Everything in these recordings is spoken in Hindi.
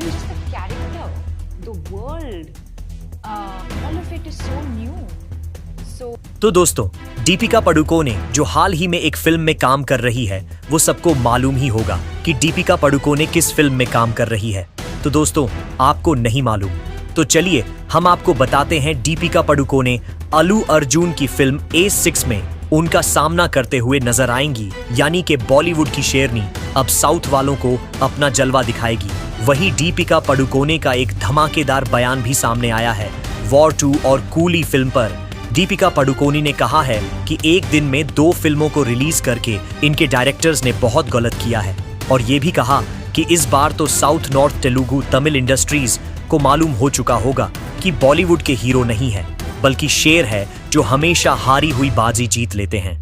Maybe it's just the character, the world, all of it is so new. So तो दोस्तों, दीपिका पादुकोणे जो हाल ही में एक फिल्म में काम कर रही है, वो सबको मालूम ही होगा कि दीपिका पादुकोणे किस फिल्म में काम कर रही है। तो दोस्तों, आपको नहीं मालूम तो चलिए हम आपको बताते हैं दीपिका पादुकोणे अल्लू अर्जुन की फिल्म A6 में उनका सामना करते हुए नजर आएंगी, यानी कि बॉलीवुड की शेरनी अब साउथ वालों को अपना जलवा दिखाएगी। वही दीपिका पादुकोणे का एक धमाकेदार बयान भी सामने आया है वॉर 2 और कूली फिल्म पर। दीपिका पादुकोणे ने कहा है कि एक दिन में 2 फिल्मों को रिलीज करके इनके डायरेक्टर्स ने बहुत गलत किया है, और ये भी कहा कि इस बार तो south north Telugu Tamil industries को मालूम हो चुका होगा कि बॉलीवुड के हीरो नहीं है, बल्कि शेर है जो हमेशा हारी हुई बाजी जीत लेते हैं।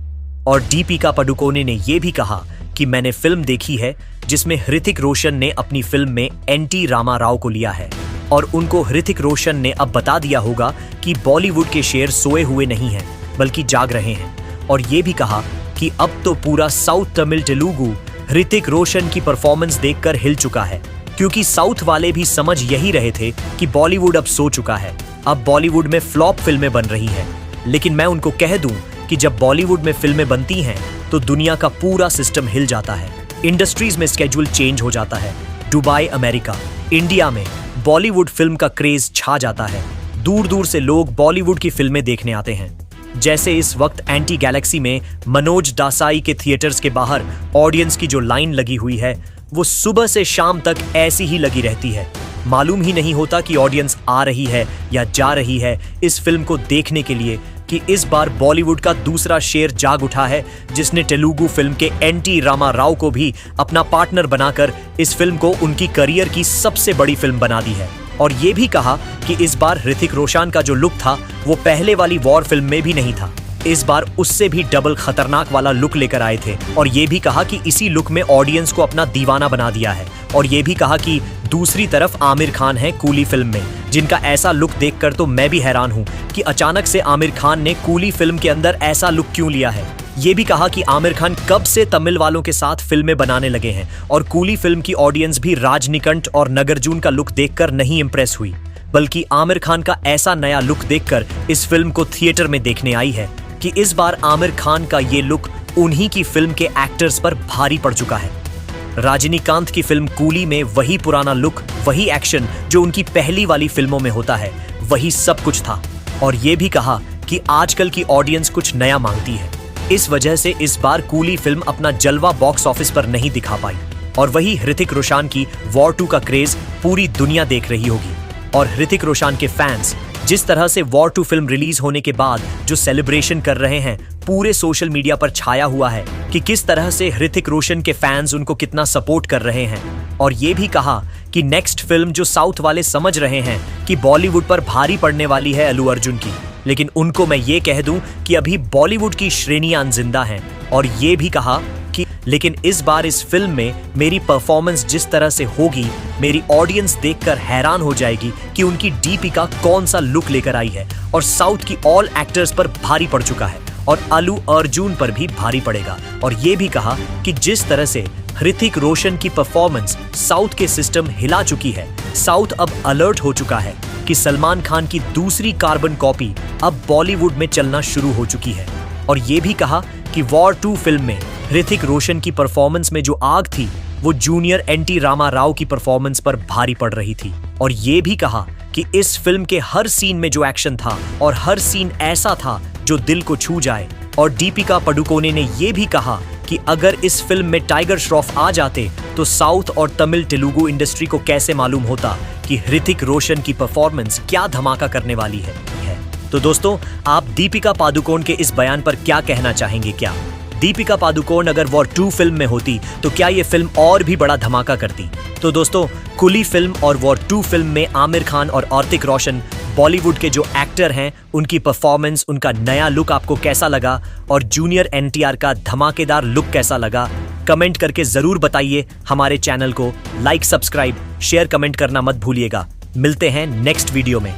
और दीपिका पादुकोणे ने यह भी कहा कि मैंने फिल्म देखी है जिसमें ऋतिक रोशन ने अपनी फिल्म में एनटी रामा राव को लिया है, और उनको ऋतिक रोशन ने अब बता दिया होगा कि बॉलीवुड के शेर सोए हुए नहीं हैं बल्कि जाग रहे हैं। और ये भी कहा कि अब तो पूरा साउथ तमिल तेलुगु ऋतिक रोशन की परफॉर्मेंस देखकर हिल चुका है, क्योंकि साउथ वाले भी समझ यही रहे थे कि बॉलीवुड अब सो चुका है, अब बॉलीवुड में फ्लॉप फिल्में बन रही हैं। लेकिन मैं उनको कह दूं कि जब बॉलीवुड में फिल्में बनती हैं तो दुनिया का पूरा सिस्टम हिल जाता है, इंडस्ट्रीज में स्केड्यूल चेंज हो जाता है। दुबई, अमेरिका, इंडिया में बॉलीवुड फिल्म का क्रेज छा जाता है। दूर दूर से लोग बॉलीवुड की फिल्में देखने आते हैं। जैसे इस वक्त एंटी गैलेक्सी में मनोज दासाई के थिएटर्स के बाहर ऑडियंस की जो लाइन लगी हुई है, वो सुबह से शाम तक ऐसी ही लगी रहती है। मालूम ही नहीं होता कि ऑडियंस आ रही है या जा रही है इस फिल्म को देखने के लिए, कि इस बार बॉलीवुड का दूसरा शेर जाग उठा है, जिसने तेलुगु फिल्म के एनटी रामा राव को भी अपना पार्टनर बनाकर इस फिल्म को उनकी करियर की सबसे बड़ी फिल्म बना दी है। और ये भी कहा कि इस बार ऋतिक रोशन का जो लुक था वो पहले वाली वॉर फिल्म में भी नहीं था, इस बार उससे भी डबल खतरनाक वाला लुक लेकर आए थे। और ये भी कहा कि इसी लुक में ऑडियंस को अपना दीवाना बना दिया है। और ये भी कहा कि दूसरी तरफ आमिर खान है कूली फिल्म में, जिनका ऐसा लुक देखकर तो मैं भी हैरान हूं कि अचानक से आमिर खान ने कूली फिल्म के अंदर ऐसा लुक क्यों लिया है। ये भी कहा कि आमिर खान कब से तमिल वालों के साथ फिल्में बनाने लगे हैं, और कूली फिल्म की ऑडियंस भी राजनिकंठ और नगार्जुन का लुक देखकर नहीं इंप्रेस हुई, बल्कि आमिर खान का ऐसा नया लुक देखकर इस फिल्म को थिएटर में देखने आई है कि इस बार आमिर खान का ये लुक उन्हीं की फिल्म के एक्टर्स पर भारी पड़ चुका है। रजनीकांत की फिल्म कूली में वही पुराना लुक, वही एक्शन जो उनकी पहली वाली फिल्मों में होता है, वही सब कुछ था। और ये भी कहा कि आजकल की ऑडियंस कुछ नया मांगती है, इस वजह से इस बार कूली फिल्म अपना जलवा बॉक्स ऑफिस पर नहीं दिखा पाई। और वही ऋतिक रोशन की वॉर 2 का क्रेज पूरी दुनिया देख रही होगी। और ऋतिक रोशन के फैंस जिस तरह से वॉर 2 फिल्म रिलीज होने के बाद जो सेलिब्रेशन कर रहे हैं, पूरे सोशल मीडिया पर छाया हुआ है कि किस तरह से ऋतिक रोशन के फैंस उनको कितना सपोर्ट कर रहे हैं। और ये भी कहा कि नेक्स्ट फिल्म जो साउथ वाले समझ रहे हैं कि बॉलीवुड पर भारी पड़ने वाली है अल्लू अर्जुन की, लेकिन उनको मैं ये कह दूं कि अभी बॉलीवुड की श्रेणियां जिंदा हैं। और ये भी कहा कि लेकिन इस बार इस फिल्म में मेरी परफॉर्मेंस जिस तरह से होगी, मेरी ऑडियंस देखकर हैरान हो जाएगी कि उनकी दीपिका कौन सा लुक लेकर आई है। और साउथ की ऑल एक्टर्स पर भारी पड़ चुका है, और अल्लू अर्जुन पर भी भारी पड़ेगा। और ये भी कहा कि जिस तरह से ऋतिक रोशन की परफॉर्मेंस साउथ के सिस्टम हिला चुकी है, साउथ अब अलर्ट हो चुका है कि सलमान खान की दूसरी कार्बन कॉपी अब बॉलीवुड में चलना शुरू हो चुकी है। और ये भी कहा कि वॉर 2 फिल्म में ऋतिक रोशन की परफॉर्मेंस में जो आग थी, वो जूनियर एनटी रामा राव की परफॉर्मेंस पर भारी पड़ रही थी। और ये भी कहा कि इस फिल्म के हर सीन में जो एक्शन था, और हर सीन ऐसा था जो दिल को छू जाए। और दीपिका पादुकोणे ने ये भी कहा कि अगर इस फिल्म में टाइगर श्रॉफ आ जाते तो साउथ और तमिल तेलुगु इंडस्ट्री को कैसे मालूम होता कि ऋतिक रोशन की परफॉर्मेंस क्या धमाका करने वाली है। तो दोस्तों, आप दीपिका पादुकोण के इस बयान पर क्या कहना चाहेंगे? क्या दीपिका पादुकोण अगर वॉर 2 फिल्म में होती तो क्या ये फिल्म और भी बड़ा धमाका करती? तो दोस्तों, कूली फिल्म और वॉर 2 फिल्म में आमिर खान और ऋतिक रोशन बॉलीवुड के जो एक्टर हैं, उनकी परफॉर्मेंस, उनका नया लुक आपको कैसा लगा, और जूनियर एनटीआर का धमाकेदार लुक कैसा लगा? कमेंट करके जरूर बताइए। हमारे चैनल को लाइक, सब्सक्राइब, शेयर, कमेंट करना मत भूलिएगा। मिलते हैं नेक्स्ट वीडियो में।